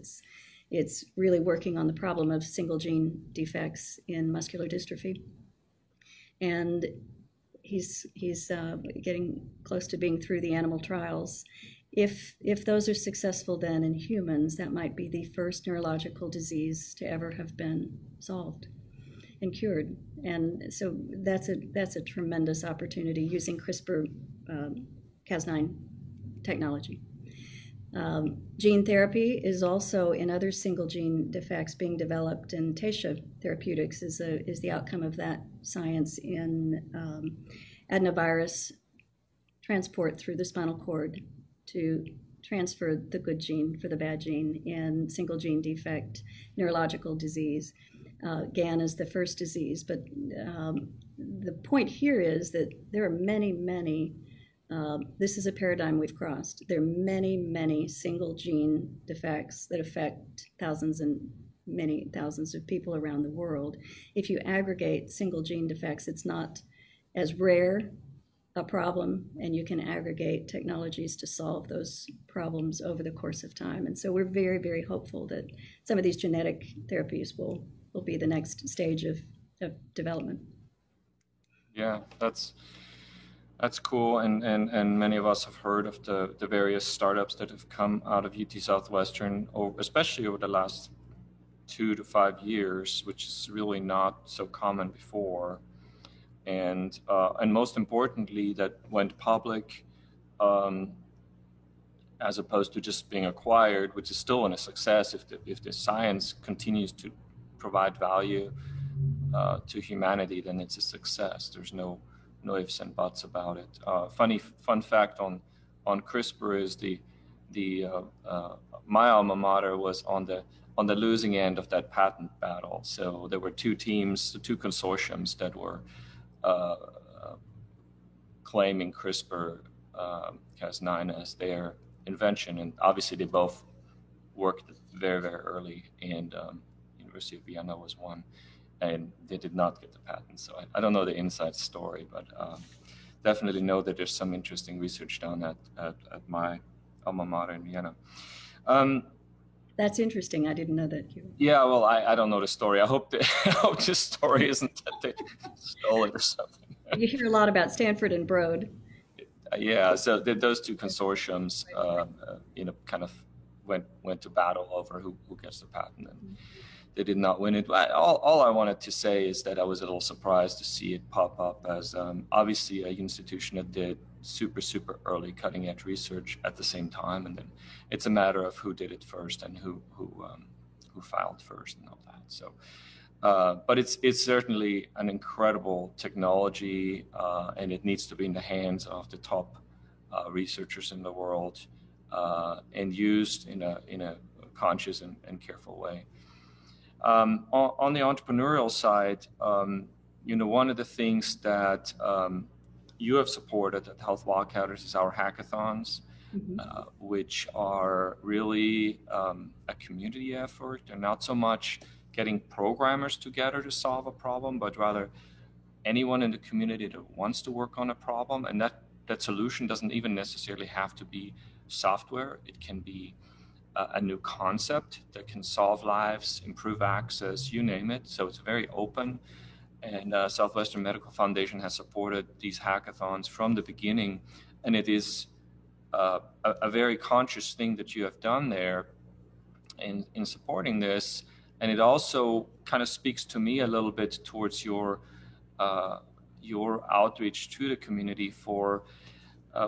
It's really working on the problem of single gene defects in muscular dystrophy. And he's getting close to being through the animal trials. If those are successful then in humans, that might be the first neurological disease to ever have been solved and cured. And so that's a tremendous opportunity using CRISPR-Cas9 technology. Gene therapy is also in other single gene defects being developed, and Taysha Therapeutics is the outcome of that science in adenovirus transport through the spinal cord to transfer the good gene for the bad gene in single gene defect neurological disease. GAN is the first disease, but the point here is that there are many, this is a paradigm we've crossed. There are many single gene defects that affect thousands and many thousands of people around the world. If you aggregate single gene defects, it's not as rare a problem, and you can aggregate technologies to solve those problems over the course of time. And so we're very hopeful that some of these genetic therapies will be the next stage of development. Yeah, that's cool, and many of us have heard of the various startups that have come out of UT Southwestern, especially over the last 2 to 5 years, which is really not so common before. And most importantly, that went public as opposed to just being acquired, which is still a success if the science continues to provide value to humanity, then it's a success. There's no ifs and buts about it. Fun fact on CRISPR is my alma mater was on the losing end of that patent battle. So there were 2 teams, 2 consortiums that were claiming CRISPR-Cas9 as their invention. And obviously they both worked very, very early, and University of Vienna was one, and they did not get the patent. So I don't know the inside story, but definitely know that there's some interesting research done at my alma mater in Vienna. That's interesting. I didn't know that. Yeah, well, I don't know the story. I hope this story isn't that they stole it or something. You hear a lot about Stanford and Broad. Yeah, so those two consortiums, kind of went to battle over who gets the patent, and they did not win it. All I wanted to say is that I was a little surprised to see it pop up as obviously an institution that did super early cutting edge research at the same time, and then it's a matter of who did it first and who filed first and all that. So, but it's certainly an incredible technology, and it needs to be in the hands of the top researchers in the world, and used in a conscious and careful way. On the entrepreneurial side, one of the things that you have supported at Health Wildcatters is our hackathons, which are really a community effort. They're not so much getting programmers together to solve a problem, but rather anyone in the community that wants to work on a problem. And that solution doesn't even necessarily have to be software. It can be a new concept that can solve lives, improve access, you name it. So it's very open. And Southwestern Medical Foundation has supported these hackathons from the beginning. And it is a very conscious thing that you have done there in supporting this. And it also kind of speaks to me a little bit towards your outreach to the community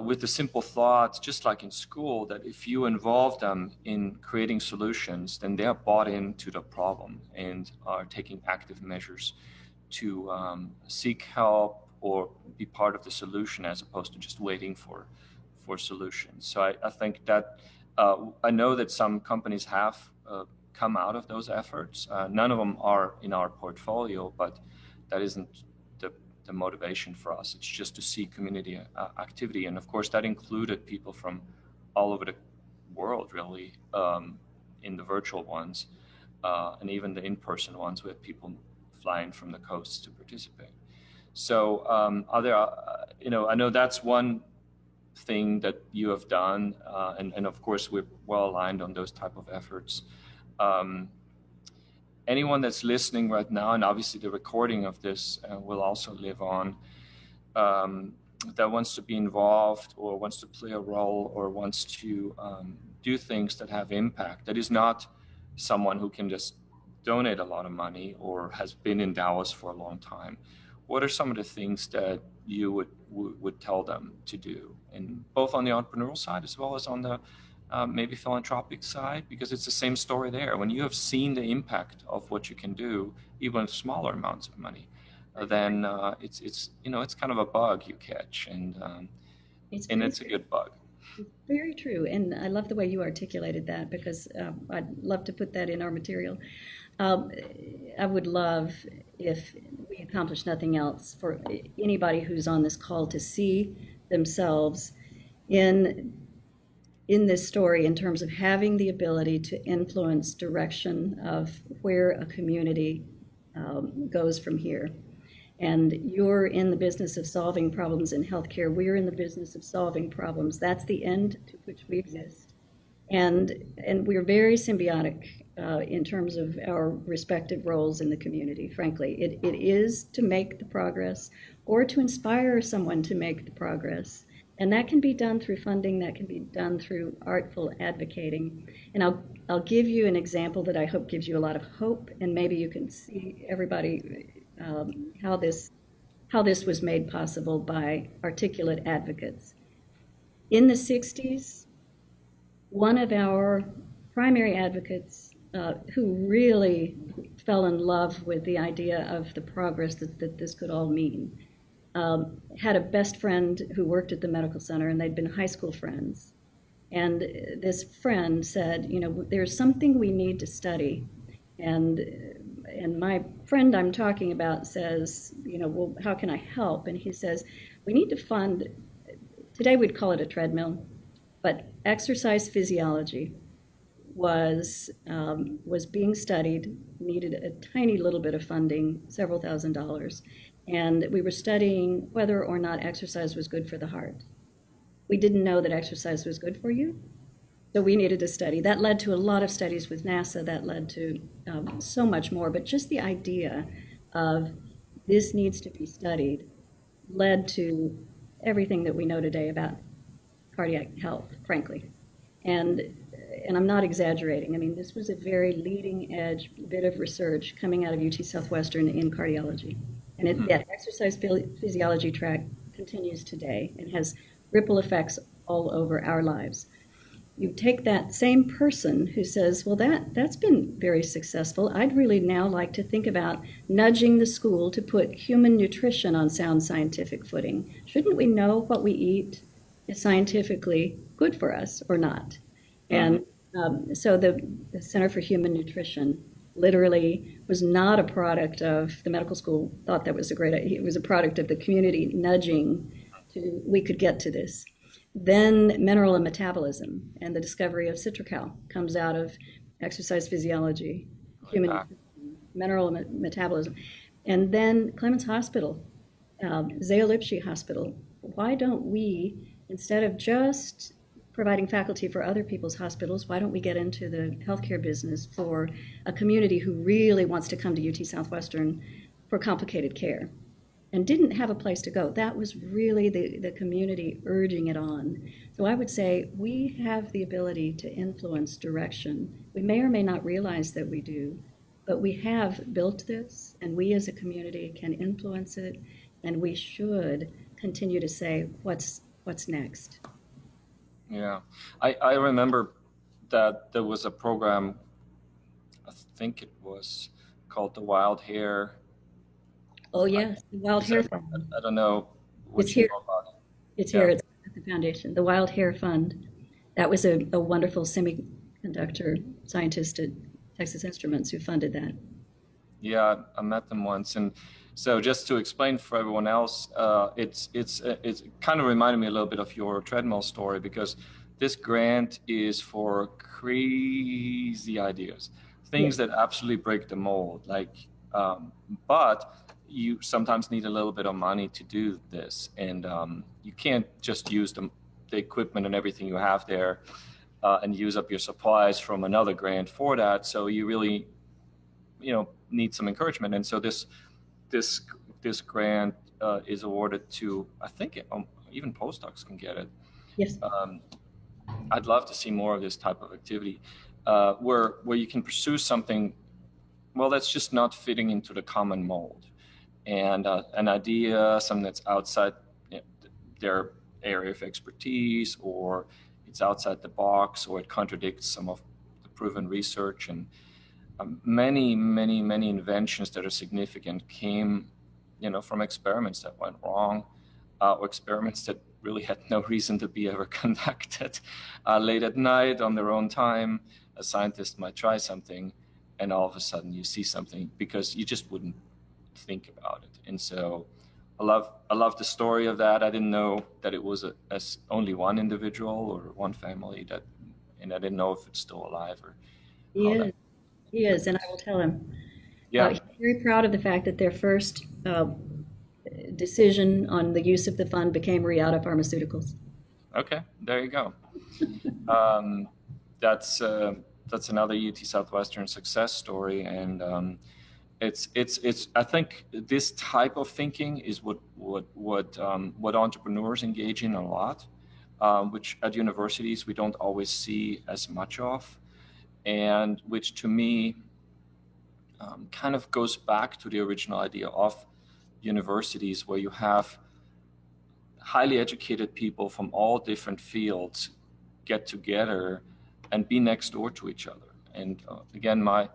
with the simple thought, just like in school, that if you involve them in creating solutions, then they're bought into the problem and are taking active measures to seek help or be part of the solution, as opposed to just waiting for solutions. So I think that I know that some companies have come out of those efforts. None of them are in our portfolio, but that isn't the motivation for us. It's just to see community activity. And of course, that included people from all over the world, really, in the virtual ones, and even the in-person ones. We had people flying from the coasts to participate. So I know that's one thing that you have done. And of course, we're well aligned on those type of efforts. Anyone that's listening right now, and obviously the recording of this will also live on, that wants to be involved or wants to play a role or wants to do things that have impact, that is not someone who can just donate a lot of money or has been in Dallas for a long time. What are some of the things that you would tell them to do, and both on the entrepreneurial side as well as on the maybe philanthropic side, because it's the same story there. When you have seen the impact of what you can do, even with smaller amounts of money, then it's kind of a bug you catch, and it's a good bug. It's very true, and I love the way you articulated that, because I'd love to put that in our material. I would love, if we accomplish nothing else, for anybody who's on this call to see themselves in this story in terms of having the ability to influence direction of where a community goes from here. And you're in the business of solving problems in healthcare. We're in the business of solving problems. That's the end to which we exist. And we're very symbiotic in terms of our respective roles in the community, frankly. It is to make the progress or to inspire someone to make the progress. And that can be done through funding, that can be done through artful advocating. And I'll give you an example that I hope gives you a lot of hope, and maybe you can see, everybody, how this was made possible by articulate advocates. In the 60s, one of our primary advocates who really fell in love with the idea of the progress that this could all mean, had a best friend who worked at the medical center, and they'd been high school friends. And this friend said, there's something we need to study. And my friend I'm talking about says, well, how can I help? And he says, we need to fund, today we'd call it a treadmill, But exercise physiology was being studied, needed a tiny little bit of funding, several $1,000s, and we were studying whether or not exercise was good for the heart. We didn't know that exercise was good for you, so we needed to study. That led to a lot of studies with NASA, that led to so much more, but just the idea of this needs to be studied led to everything that we know today about cardiac health, frankly. And I'm not exaggerating. I mean, this was a very leading edge bit of research coming out of UT Southwestern in cardiology. And that exercise physiology track continues today and has ripple effects all over our lives. You take that same person who says, well, that's been very successful. I'd really now like to think about nudging the school to put human nutrition on sound scientific footing. Shouldn't we know what we eat is scientifically good for us or not? And so the Center for Human Nutrition literally was not a product of the medical school, thought that was a great idea. It was a product of the community nudging to, we could get to this. Then mineral and metabolism and the discovery of Citracal comes out of exercise physiology, human mineral metabolism. And then Clemens Hospital, Zeo Lipschi Hospital. Why don't we, instead of just providing faculty for other people's hospitals, why don't we get into the healthcare business for a community who really wants to come to UT Southwestern for complicated care and didn't have a place to go? That was really the community urging it on. So I would say we have the ability to influence direction. We may or may not realize that we do, but we have built this, and we as a community can influence it, and we should continue to say, what's next? Yeah, I remember that there was a program, I think it was called the Wild Hair. Oh, yes, the Wild Hair Fund. I don't know what it's you here. know about it. It's here. It's at the foundation. The Wild Hair Fund. That was a wonderful semiconductor scientist at Texas Instruments who funded that. Yeah, I met them once, and so just to explain for everyone else, it's kind of reminded me a little bit of your treadmill story, because this grant is for crazy ideas, things that absolutely break the mold. Like, but you sometimes need a little bit of money to do this, and you can't just use the equipment and everything you have there and use up your supplies from another grant for that. So you really, need some encouragement. And so this grant is awarded to, I think even postdocs can get it. Yes. I'd love to see more of this type of activity where you can pursue something, well, that's just not fitting into the common mold. And an idea, something that's outside their area of expertise, or it's outside the box, or it contradicts some of the proven research. And many inventions that are significant came, from experiments that went wrong, or experiments that really had no reason to be ever conducted. Late at night on their own time, a scientist might try something, and all of a sudden you see something because you just wouldn't think about it. And so I love the story of that. I didn't know that it was as only one individual or one family and I didn't know if it's still alive or. He is, and I will tell him. Yeah. He's very proud of the fact that their first decision on the use of the fund became Reata Pharmaceuticals. Okay, there you go. That's another UT Southwestern success story, and it's I think this type of thinking is what entrepreneurs engage in a lot, which at universities we don't always see as much of, and which to me kind of goes back to the original idea of universities, where you have highly educated people from all different fields get together and be next door to each other. And again, my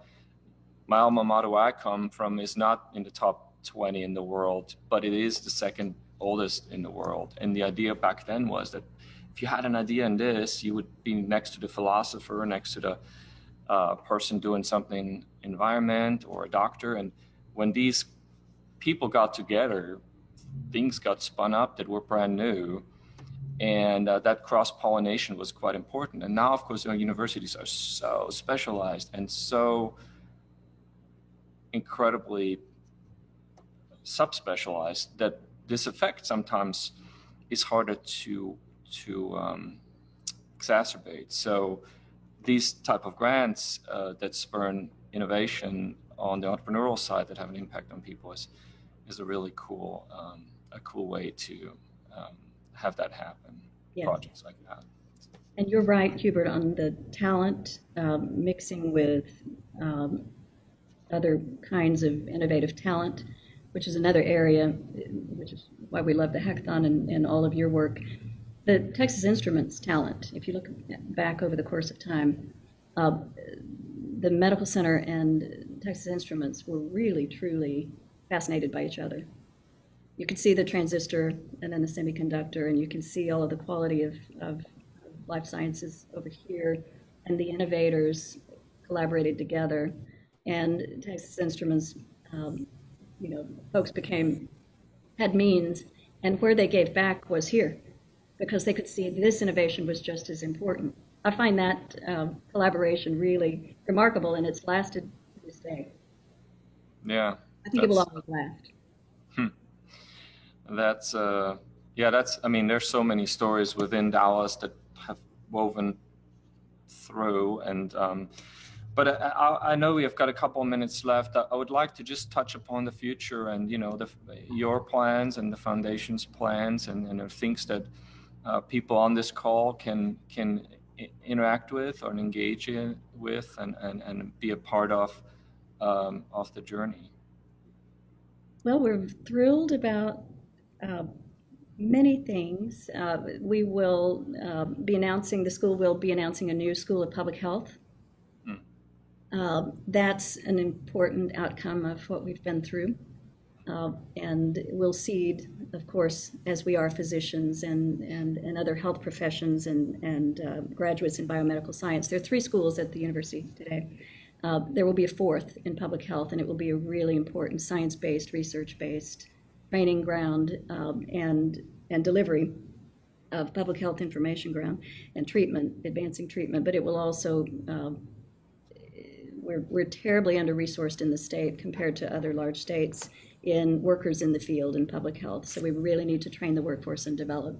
alma mater I come from is not in the top 20 in the world, but it is the second oldest in the world. And the idea back then was that if you had an idea in this, you would be next to the philosopher, next to the person doing something environment, or a doctor. And when these people got together, things got spun up that were brand new. And that cross-pollination was quite important. And now, of course, universities are so specialized and so incredibly subspecialized that this effect sometimes is harder to exacerbate. So these type of grants that spurn innovation on the entrepreneurial side that have an impact on people is a really cool way to have that happen. Yes. Projects like that. And you're right, Hubert, on the talent mixing with other kinds of innovative talent, which is another area, which is why we love the hackathon and all of your work. The Texas Instruments talent, if you look back over the course of time, the Medical Center and Texas Instruments were really, truly fascinated by each other. You can see the transistor and then the semiconductor, and you can see all of the quality of life sciences over here, and the innovators collaborated together. And Texas Instruments, folks had means, and where they gave back was here, because they could see this innovation was just as important. I find that collaboration really remarkable, and it's lasted to this day. Yeah. I think it will always last. There's so many stories within Dallas that have woven through, and but I know we have got a couple of minutes left. I would like to just touch upon the future and your plans and the foundation's plans and the things that people on this call can interact with or engage with and be a part of the journey. Well, we're thrilled about many things. We will the school will be announcing a new School of Public Health. That's an important outcome of what we've been through. And we'll seed, of course, as we are physicians and other health professions and graduates in biomedical science. There are 3 schools at the university today. There will be a 4th in public health, and it will be a really important science-based, research-based training ground and delivery of public health information ground and treatment, advancing treatment. But it will also, we're terribly under-resourced in the state compared to other large states in workers in the field in public health. So we really need to train the workforce and develop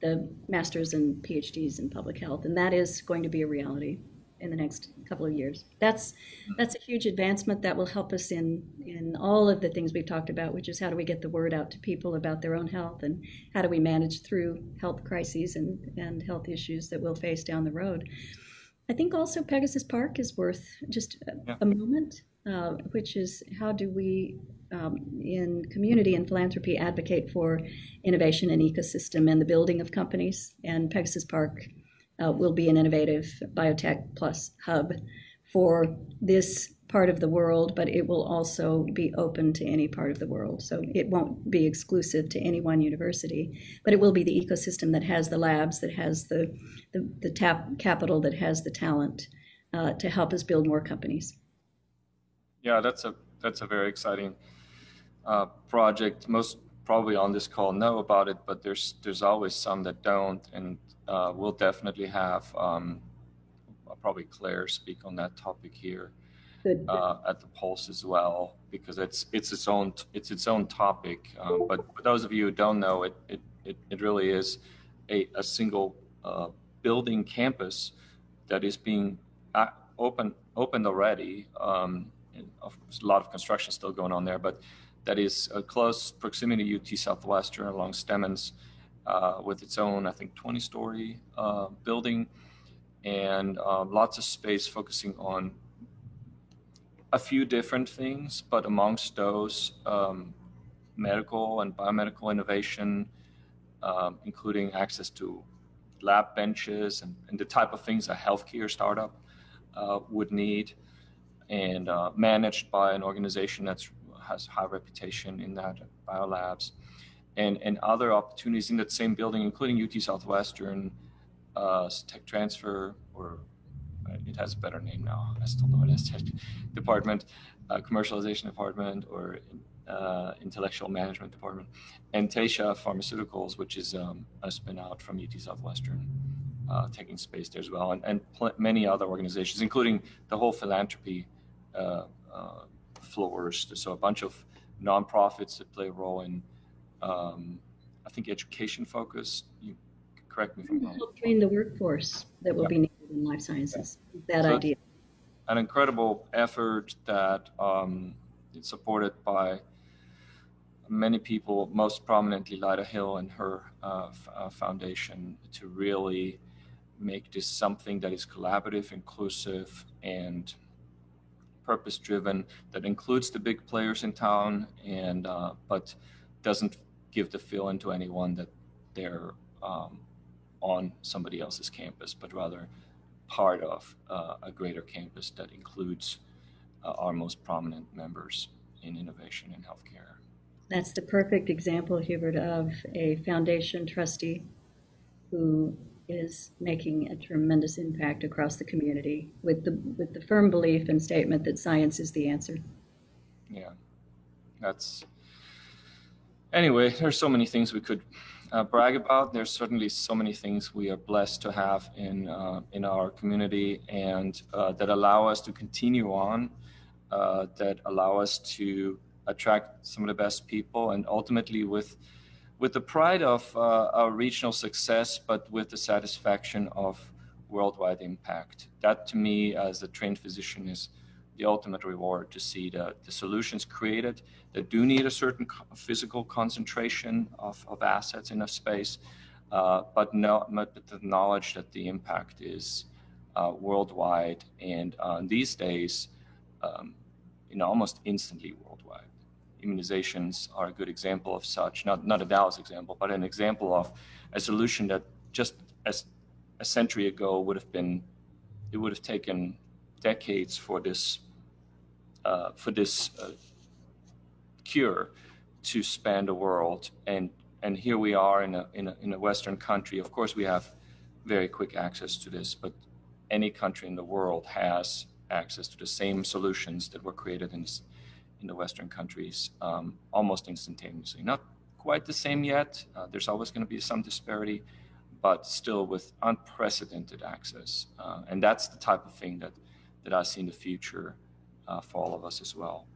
the masters and PhDs in public health. And that is going to be a reality in the next couple of years. That's a huge advancement that will help us in all of the things we've talked about, which is how do we get the word out to people about their own health, and how do we manage through health crises and health issues that we'll face down the road. I think also Pegasus Park is worth just a moment, which is how do we in community and philanthropy advocate for innovation and ecosystem and the building of companies. And Pegasus Park will be an innovative biotech plus hub for this part of the world, but it will also be open to any part of the world. So it won't be exclusive to any one university, but it will be the ecosystem that has the labs, that has the capital, that has the talent to help us build more companies. Yeah, that's a very exciting project. Most probably on this call know about it, but there's always some that don't, and we'll definitely have probably Claire speak on that topic here at the Pulse as well, because it's its own topic. But for those of you who don't know, it really is a single building campus that is being opened already. A lot of construction still going on there, but that is a close proximity to UT Southwestern along Stemmons, with its own, I think, 20-story building, and lots of space focusing on a few different things, but amongst those, medical and biomedical innovation, including access to lab benches and the type of things a healthcare startup would need, and managed by an organization that has high reputation in that, biolabs, and other opportunities in that same building, including UT Southwestern, Tech Transfer, or it has a better name now, I still know it as Tech Department, Commercialization Department, or intellectual management department, and Taysha Pharmaceuticals, which is a spin out from UT Southwestern, taking space there as well, and many other organizations, including the whole philanthropy flourished. So a bunch of nonprofits that play a role in, I think, education focused. You correct me if I'm wrong. Help train the workforce that will be needed in life sciences. That So idea. an incredible effort that is supported by many people, most prominently Lida Hill and her foundation, to really make this something that is collaborative, inclusive, and purpose-driven, that includes the big players in town, and but doesn't give the feeling to anyone that they're on somebody else's campus, but rather part of a greater campus that includes our most prominent members in innovation in healthcare. That's the perfect example, Hubert, of a foundation trustee who is making a tremendous impact across the community with the firm belief and statement that science is the answer. Yeah, anyway, there's so many things we could brag about. There's certainly so many things we are blessed to have in our community, and that allow us to continue on, that allow us to attract some of the best people, and ultimately with the pride of our regional success, but with the satisfaction of worldwide impact. That, to me, as a trained physician, is the ultimate reward, to see the solutions created that do need a certain physical concentration of assets in a space, but the knowledge that the impact is worldwide, and these days, almost instantly worldwide. Immunizations are a good example of such, not a Dallas example, but an example of a solution that just as a century ago would have taken decades for this cure to span the world, and here we are in a Western country. Of course, we have very quick access to this, but any country in the world has access to the same solutions that were created in the Western countries almost instantaneously. Not quite the same yet. There's always going to be some disparity, but still with unprecedented access. And that's the type of thing that I see in the future for all of us as well.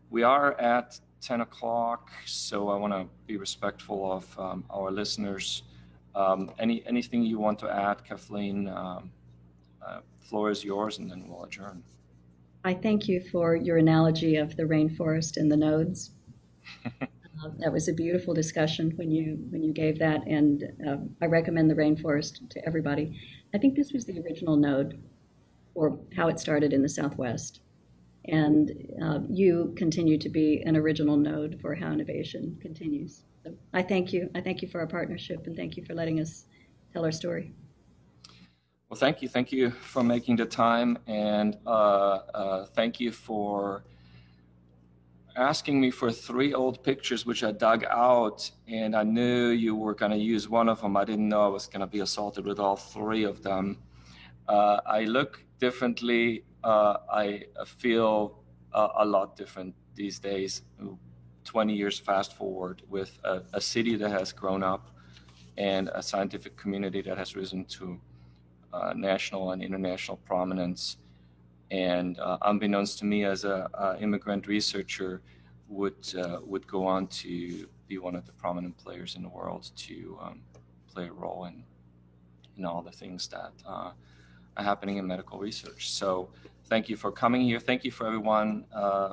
We are at 10 o'clock, so I want to be respectful of our listeners. Anything you want to add, Kathleen? Floor is yours, and then we'll adjourn. I thank you for your analogy of the rainforest and the nodes. That was a beautiful discussion when you gave that, and I recommend the rainforest to everybody. I think this was the original node, or how it started in the Southwest, and you continue to be an original node for how innovation continues. So I thank you. I thank you for our partnership, and thank you for letting us tell our story. Well, thank you. Thank you for making the time, and thank you for asking me for 3 old pictures, which I dug out, and I knew you were going to use one of them. I didn't know I was going to be assaulted with all 3 of them. I look differently. I feel a lot different these days. 20 years fast forward, with a city that has grown up and a scientific community that has risen to national and international prominence, and unbeknownst to me, as a immigrant researcher, would go on to be one of the prominent players in the world, to play a role in all the things that are happening in medical research. So thank you for coming here. Thank you for everyone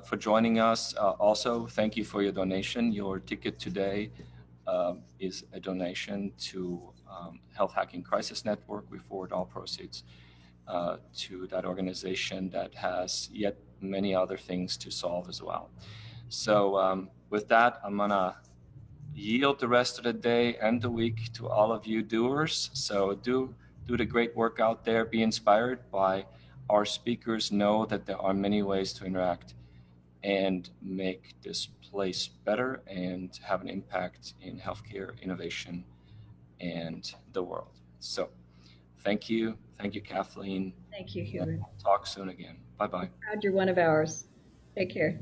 for joining us. Also, thank you for your donation. Your ticket today is a donation to Health Hacking Crisis Network. We forward all proceeds to that organization that has yet many other things to solve as well. So with that, I'm gonna yield the rest of the day and the week to all of you doers. So do the great work out there. Be inspired by our speakers. Know that there are many ways to interact and make this place better and have an impact in healthcare innovation and the world. So thank you. Thank you, Kathleen. Thank you, Hubert. Talk soon again. Bye-bye. Proud you're one of ours. Take care.